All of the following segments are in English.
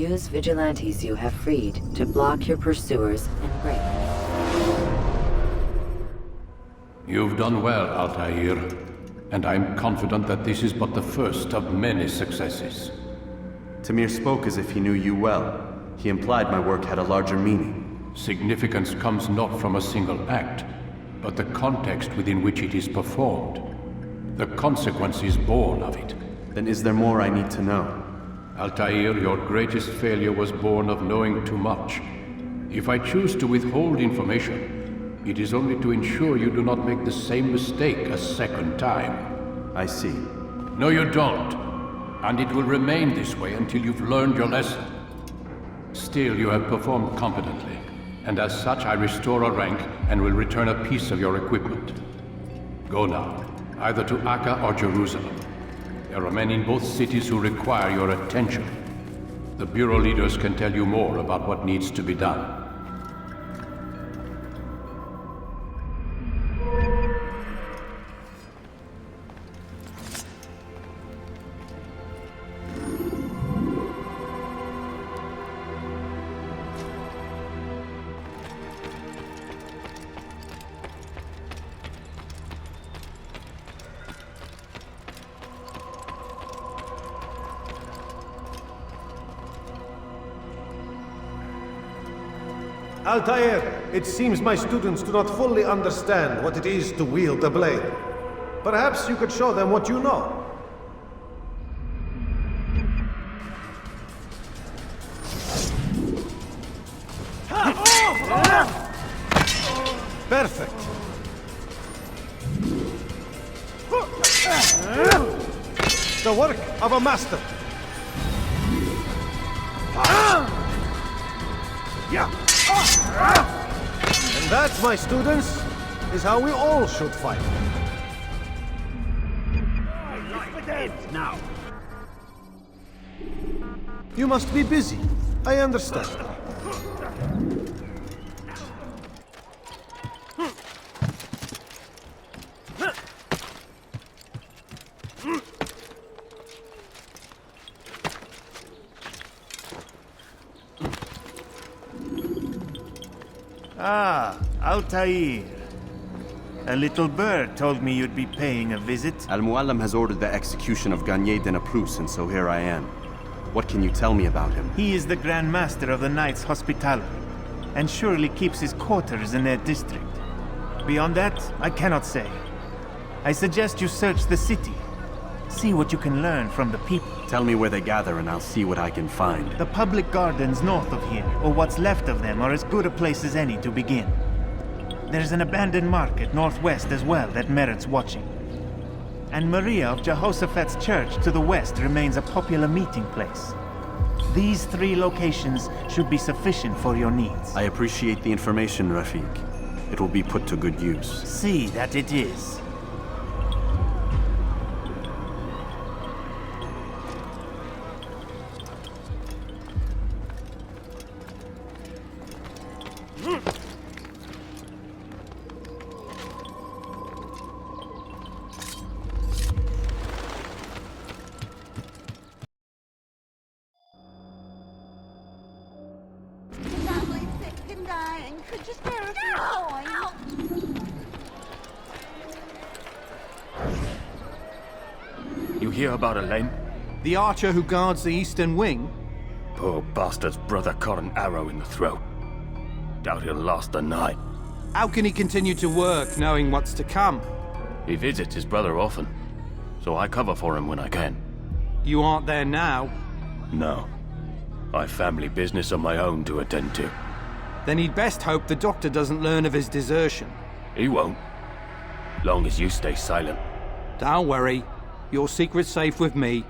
Use vigilantes you have freed to block your pursuers and break. You've done well, Altair, and I'm confident that this is but the first of many successes. Tamir spoke as if he knew you well. He implied my work had a larger meaning. Significance comes not from a single act, but the context within which it is performed. The consequences born of it. Then is there more I need to know? Altair, your greatest failure was born of knowing too much. If I choose to withhold information, it is only to ensure you do not make the same mistake a second time. I see. No, you don't. And it will remain this way until you've learned your lesson. Still, you have performed competently, and as such I restore a rank and will return a piece of your equipment. Go now, either to Acre or Jerusalem. There are men in both cities who require your attention. The Bureau leaders can tell you more about what needs to be done. Altair, it seems my students do not fully understand what it is to wield a blade. Perhaps you could show them what you know. Perfect. The work of a master. Yeah. And that, my students, is how we all should fight. Now. You must be busy. I understand. Ah, Altair. A little bird told me you'd be paying a visit. Al-Muallim has ordered the execution of Garnier de Naplouse, and so here I am. What can you tell me about him? He is the Grand Master of the Knights Hospitaller, and surely keeps his quarters in their district. Beyond that, I cannot say. I suggest you search the city. See what you can learn from the people. Tell me where they gather and I'll see what I can find. The public gardens north of here, or what's left of them, are as good a place as any to begin. There's an abandoned market northwest as well that merits watching. And Maria of Jehoshaphat's church to the west remains a popular meeting place. These 3 locations should be sufficient for your needs. I appreciate the information, Rafiq. It will be put to good use. See that it is. You hear about Elaine? The archer who guards the eastern wing? Poor bastard's brother caught an arrow in the throat. Doubt he'll last the night. How can he continue to work, knowing what's to come? He visits his brother often, so I cover for him when I can. You aren't there now? No. I've family business of my own to attend to. Then he'd best hope the doctor doesn't learn of his desertion. He won't. Long as you stay silent. Don't worry. Your secret's safe with me.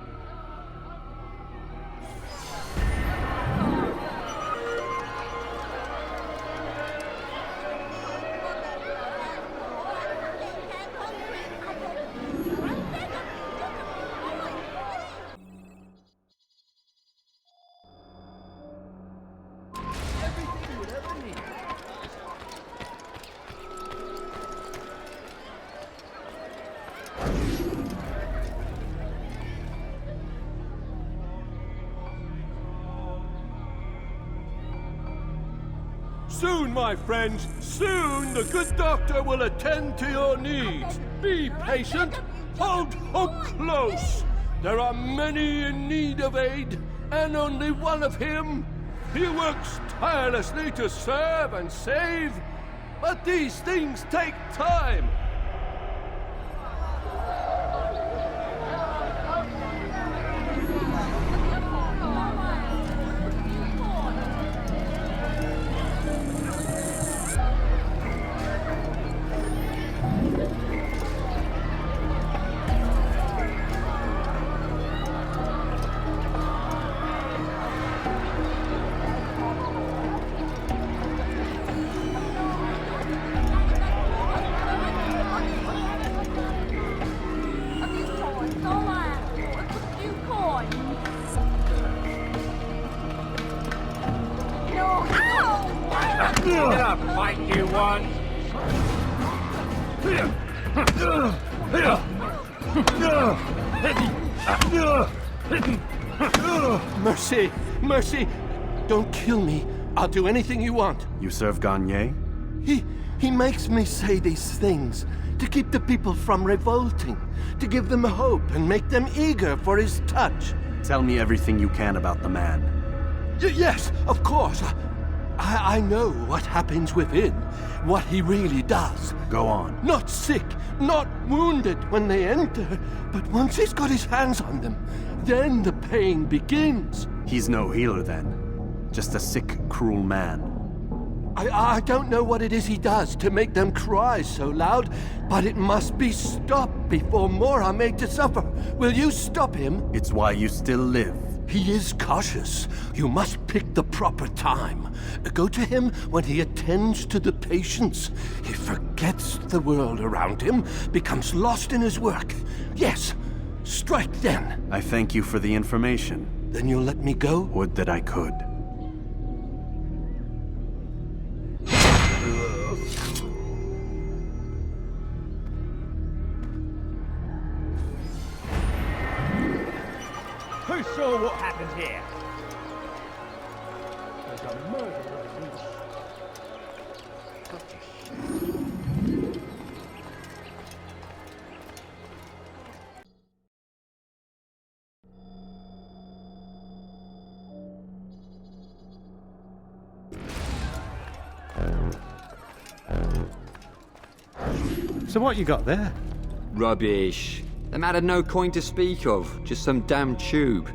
Soon, my friends, soon the good doctor will attend to your needs. Be patient. Hold hope close. There are many in need of aid, and only one of him. He works tirelessly to serve and save, but these things take time. Mercy! Mercy! Don't kill me. I'll do anything you want. You serve Garnier? He makes me say these things to keep the people from revolting, to give them hope and make them eager for his touch. Tell me everything you can about the man. Yes, of course. I know what happens within, what he really does. Go on. Not sick, not wounded when they enter, but once he's got his hands on them, then the pain begins. He's no healer then. Just a sick, cruel man. I don't know what it is he does to make them cry so loud, but it must be stopped before more are made to suffer. Will you stop him? It's why you still live. He is cautious. You must pick the proper time. Go to him when he attends to the patients. He forgets the world around him, becomes lost in his work. Yes, strike then. I thank you for the information. Then you'll let me go? Would that I could. Who saw what happened here? There's a murder. So what you got there? Rubbish. The man had no coin to speak of, just some damn tube.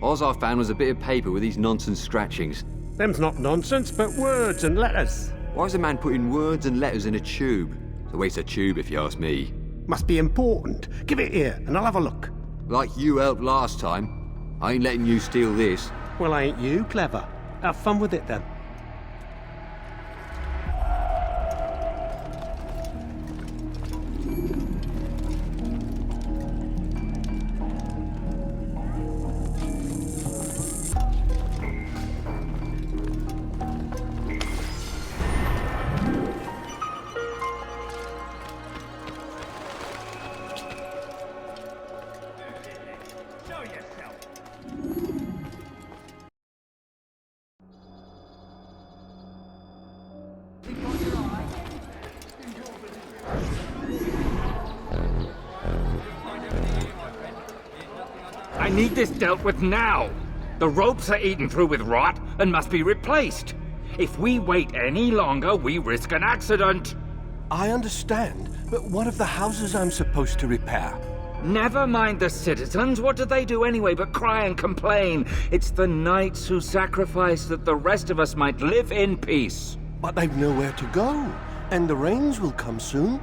All I found was a bit of paper with these nonsense scratchings. Them's not nonsense, but words and letters. Why is a man putting words and letters in a tube? It's a waste of tube, if you ask me. Must be important. Give it here, and I'll have a look. Like you helped last time. I ain't letting you steal this. Well, ain't you clever? Have fun with it, then. I need this dealt with now. The ropes are eaten through with rot and must be replaced. If we wait any longer, we risk an accident. I understand, but what of the houses I'm supposed to repair? Never mind the citizens. What do they do anyway but cry and complain? It's the knights who sacrifice that the rest of us might live in peace. But they've nowhere to go, and the rains will come soon.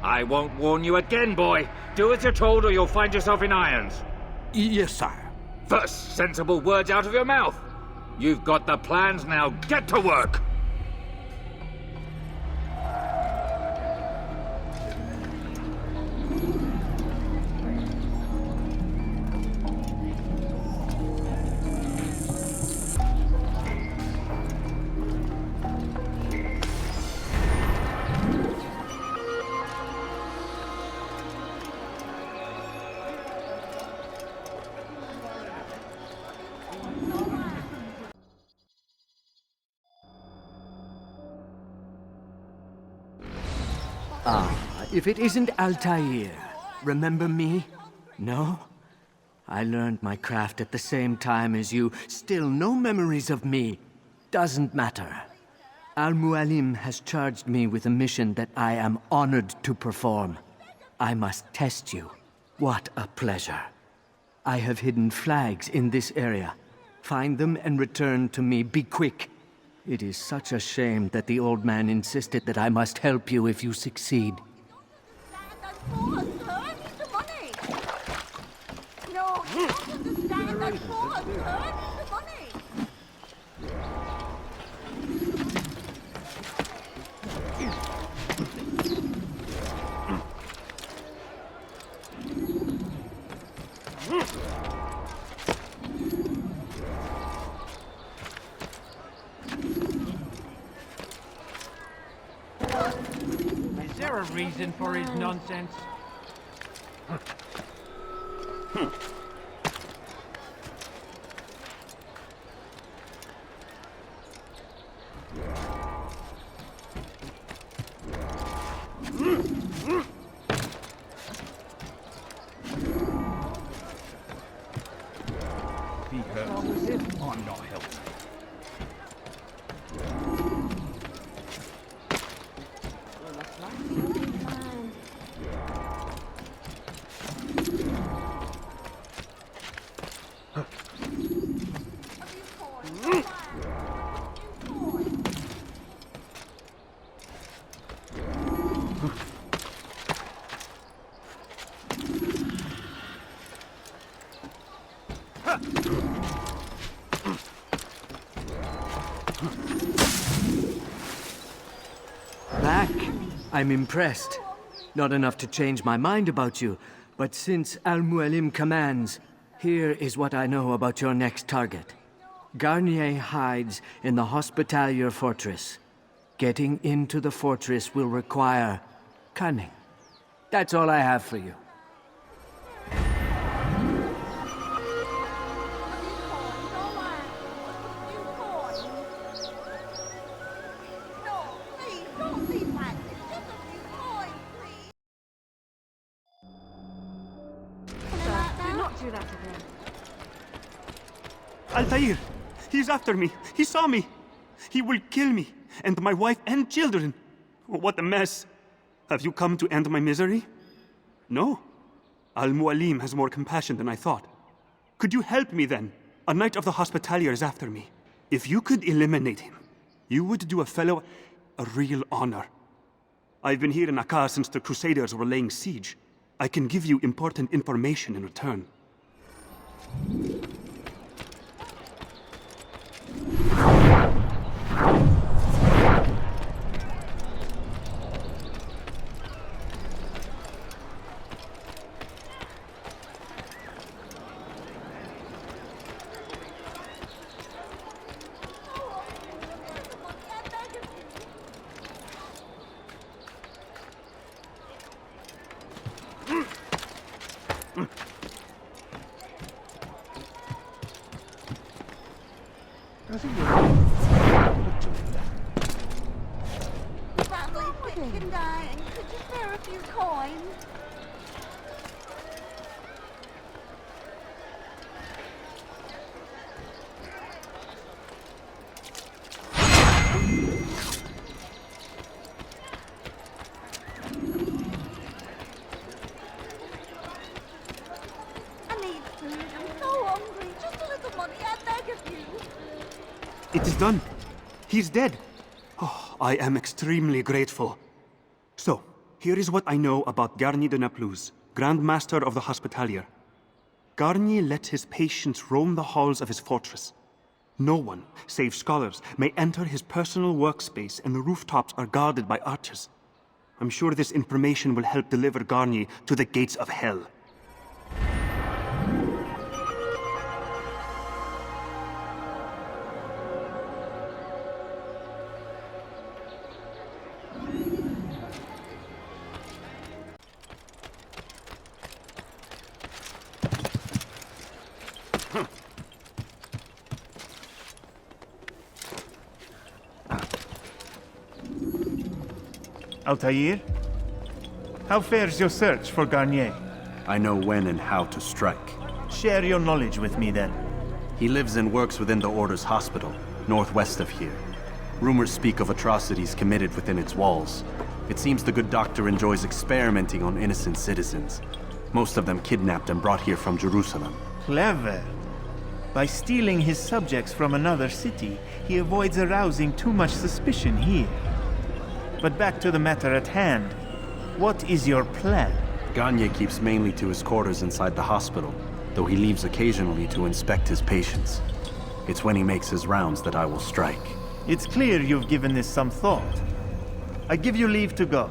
I won't warn you again, boy. Do as you're told or you'll find yourself in irons. Yes, sire. First, sensible words out of your mouth. You've got the plans now. Get to work. If it isn't Altair, remember me? No? I learned my craft at the same time as you. Still no memories of me. Doesn't matter. Al-Mualim has charged me with a mission that I am honored to perform. I must test you. What a pleasure. I have hidden flags in this area. Find them and return to me. Be quick. It is such a shame that the old man insisted that I must help you if you succeed. Is there a reason for his nonsense? I'm not helping. Back. I'm impressed. Not enough to change my mind about you, but since Al-Mualim commands, here is what I know about your next target. Garnier hides in the Hospitalier Fortress. Getting into the fortress will require cunning. That's all I have for you. Altair! He's after me! He saw me! He will kill me, and my wife and children! What a mess! Have you come to end my misery? No. Al-Mualim has more compassion than I thought. Could you help me then? A knight of the Hospitalier is after me. If you could eliminate him, you would do a fellow a real honor. I've been here in Acre since the Crusaders were laying siege. I can give you important information in return. Family's sick and dying. Could you spare a few coins? I need food. I'm so hungry. Just a little money, I beg of you. It is done. He's dead. Oh, I am extremely grateful. So, here is what I know about Garnier de Naplouse, Grand Master of the Hospitalier. Garnier let his patients roam the halls of his fortress. No one, save scholars, may enter his personal workspace, and the rooftops are guarded by archers. I'm sure this information will help deliver Garnier to the gates of hell. Altair? How fares your search for Garnier? I know when and how to strike. Share your knowledge with me then. He lives and works within the Order's hospital, northwest of here. Rumors speak of atrocities committed within its walls. It seems the good doctor enjoys experimenting on innocent citizens. Most of them kidnapped and brought here from Jerusalem. Clever. By stealing his subjects from another city, he avoids arousing too much suspicion here. But back to the matter at hand. What is your plan? Garnier keeps mainly to his quarters inside the hospital, though he leaves occasionally to inspect his patients. It's when he makes his rounds that I will strike. It's clear you've given this some thought. I give you leave to go.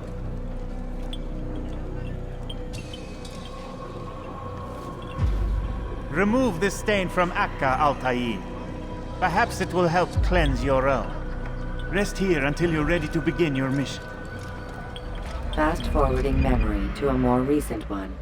Remove this stain from Acre, Altair. Perhaps it will help cleanse your own. Rest here until you're ready to begin your mission. Fast-forwarding memory to a more recent one.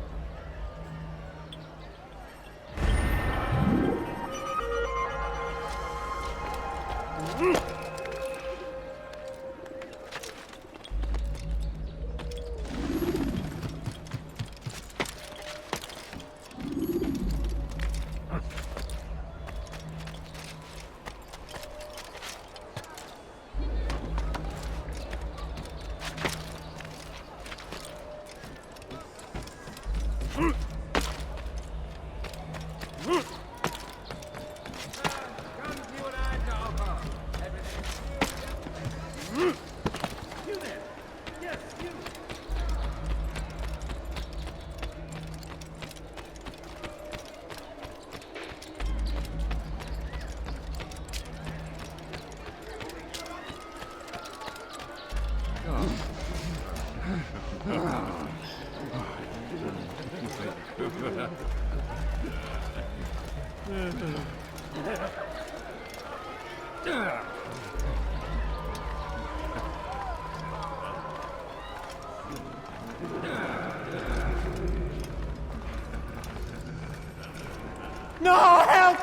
No! Help!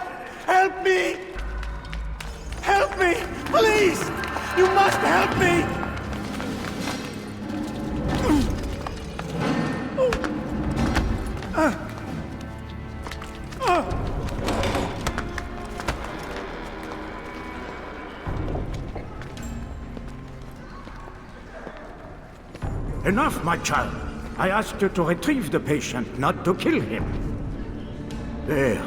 Help me! Help me! Please! You must help me! Enough, my child. I asked you to retrieve the patient, not to kill him. There.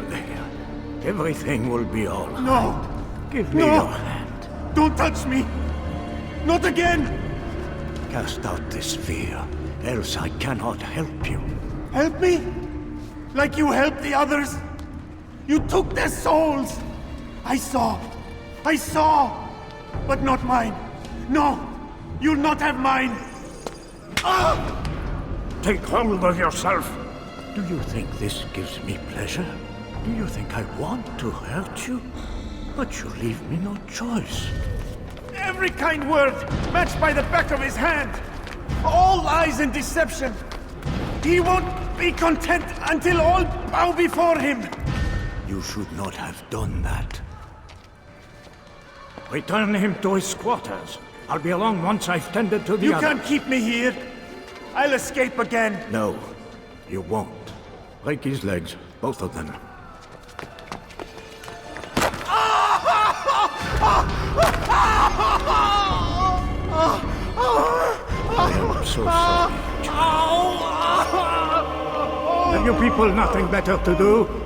Everything will be all right. No! Give me your hand. Don't touch me! Not again! Cast out this fear, else I cannot help you. Help me? Like you helped the others? You took their souls! I saw! But not mine! No! You'll not have mine! Ah! Take hold of yourself! Do you think this gives me pleasure? Do you think I want to hurt you? But you leave me no choice. Every kind word matched by the back of his hand! All lies and deception! He won't be content until all bow before him! You should not have done that. Return him to his quarters. I'll be along once I've tended to the You other. can't keep me here! I'll escape again! No, you won't. Break his legs, both of them. I am so sorry. Have you people nothing better to do?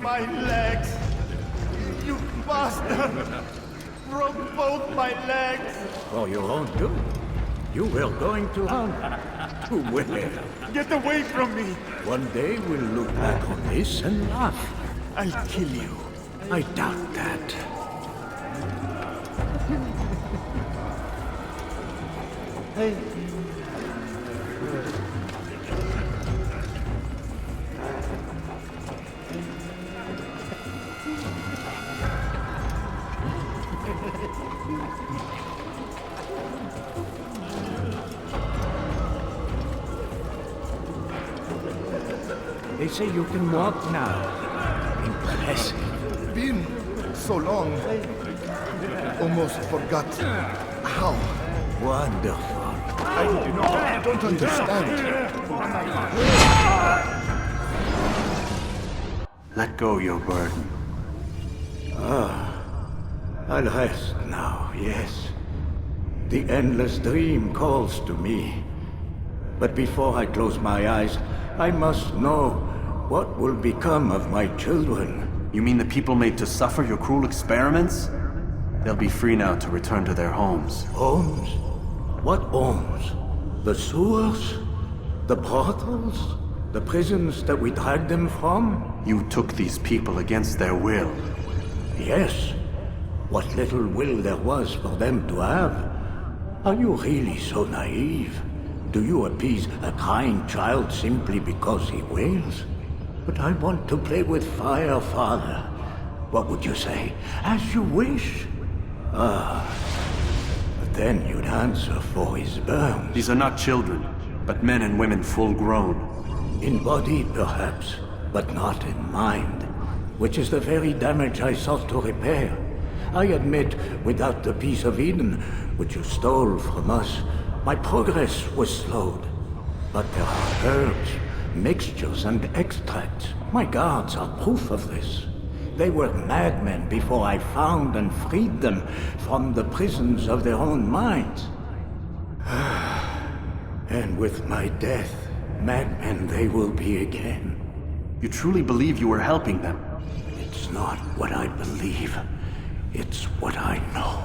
My legs! You bastard! Broke both my legs! For your own good. You were going to harm to where? Get away from me! One day we'll look back on this and laugh. I'll kill you. I doubt that. Hey. They say you can walk now. Impressive. Been so long. Almost forgot how. Wonderful. I don't understand. Let go your burden. I'll rest now, yes. The endless dream calls to me. But before I close my eyes, I must know what will become of my children. You mean the people made to suffer your cruel experiments? They'll be free now to return to their homes. Homes? What homes? The sewers? The brothels? The prisons that we dragged them from? You took these people against their will. Yes. What little will there was for them to have. Are you really so naive? Do you appease a crying child simply because he wails? But I want to play with fire, Father. What would you say? As you wish. But then you'd answer for his burns. These are not children, but men and women full grown. In body, perhaps, but not in mind. Which is the very damage I sought to repair. I admit, without the piece of Eden, which you stole from us, my progress was slowed. But there are herbs, mixtures, and extracts. My guards are proof of this. They were madmen before I found and freed them from the prisons of their own minds. And with my death, madmen they will be again. You truly believe you were helping them? It's not what I believe. It's what I know.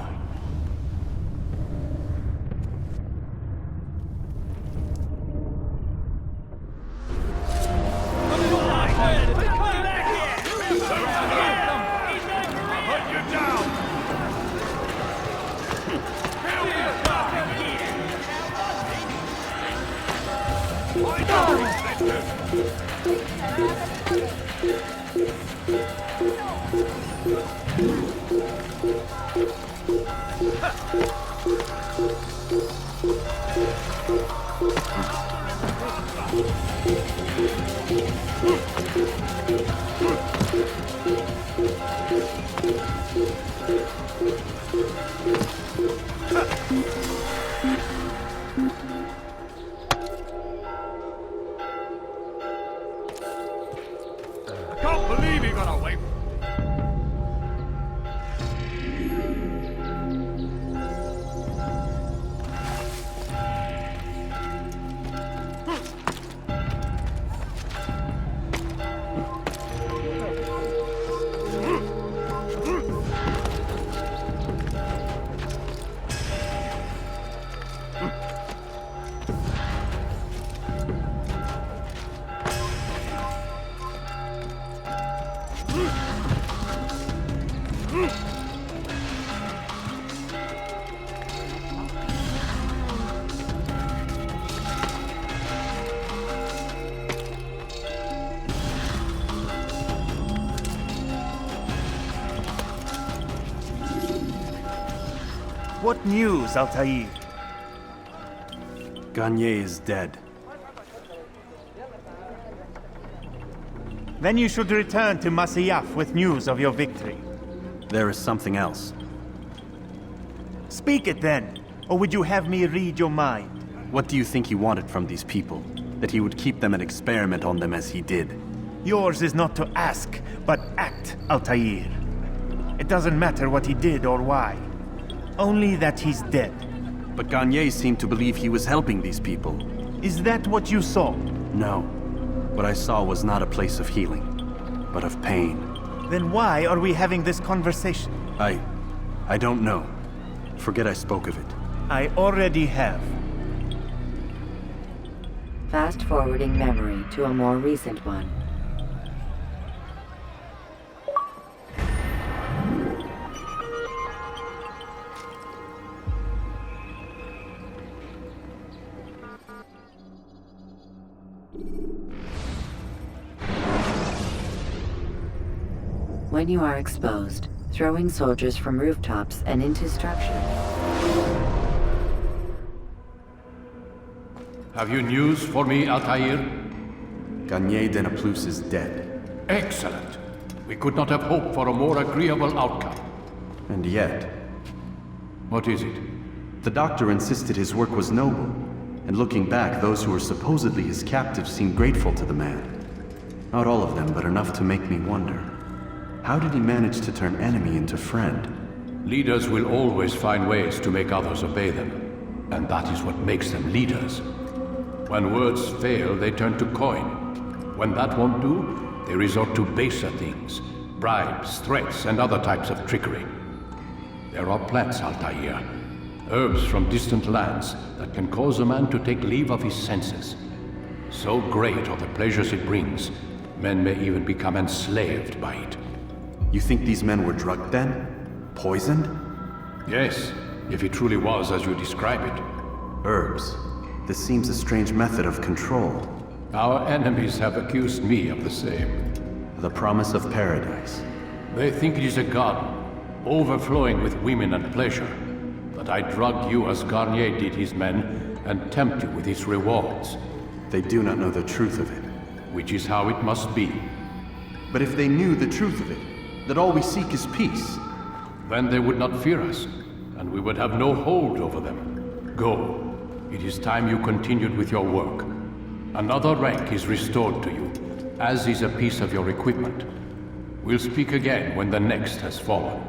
I can't believe he got away. What news, Altair? Garnier is dead. Then you should return to Masyaf with news of your victory. There is something else. Speak it then, or would you have me read your mind? What do you think he wanted from these people? That he would keep them and experiment on them as he did? Yours is not to ask, but act, Altair. It doesn't matter what he did or why. Only that he's dead. But Garnier seemed to believe he was helping these people. Is that what you saw? No. What I saw was not a place of healing, but of pain. Then why are we having this conversation? I don't know. Forget I spoke of it. I already have. Fast-forwarding memory to a more recent one. When you are exposed, throwing soldiers from rooftops and into structures. Have you news for me, Altair? Garnier de Naplouse is dead. Excellent. We could not have hoped for a more agreeable outcome. And yet... What is it? The doctor insisted his work was noble, and looking back, those who were supposedly his captives seemed grateful to the man. Not all of them, but enough to make me wonder. How did he manage to turn enemy into friend? Leaders will always find ways to make others obey them, and that is what makes them leaders. When words fail, they turn to coin. When that won't do, they resort to baser things, bribes, threats, and other types of trickery. There are plants, Altair, herbs from distant lands that can cause a man to take leave of his senses. So great are the pleasures it brings, men may even become enslaved by it. You think these men were drugged then? Poisoned? Yes, if it truly was as you describe it. Herbs. This seems a strange method of control. Our enemies have accused me of the same. The promise of paradise. They think it is a garden, overflowing with women and pleasure. But I drug you as Garnier did his men, and tempt you with his rewards. They do not know the truth of it. Which is how it must be. But if they knew the truth of it, that all we seek is peace, then they would not fear us, and we would have no hold over them. Go. It is time you continued with your work. Another rank is restored to you, as is a piece of your equipment. We'll speak again when the next has fallen.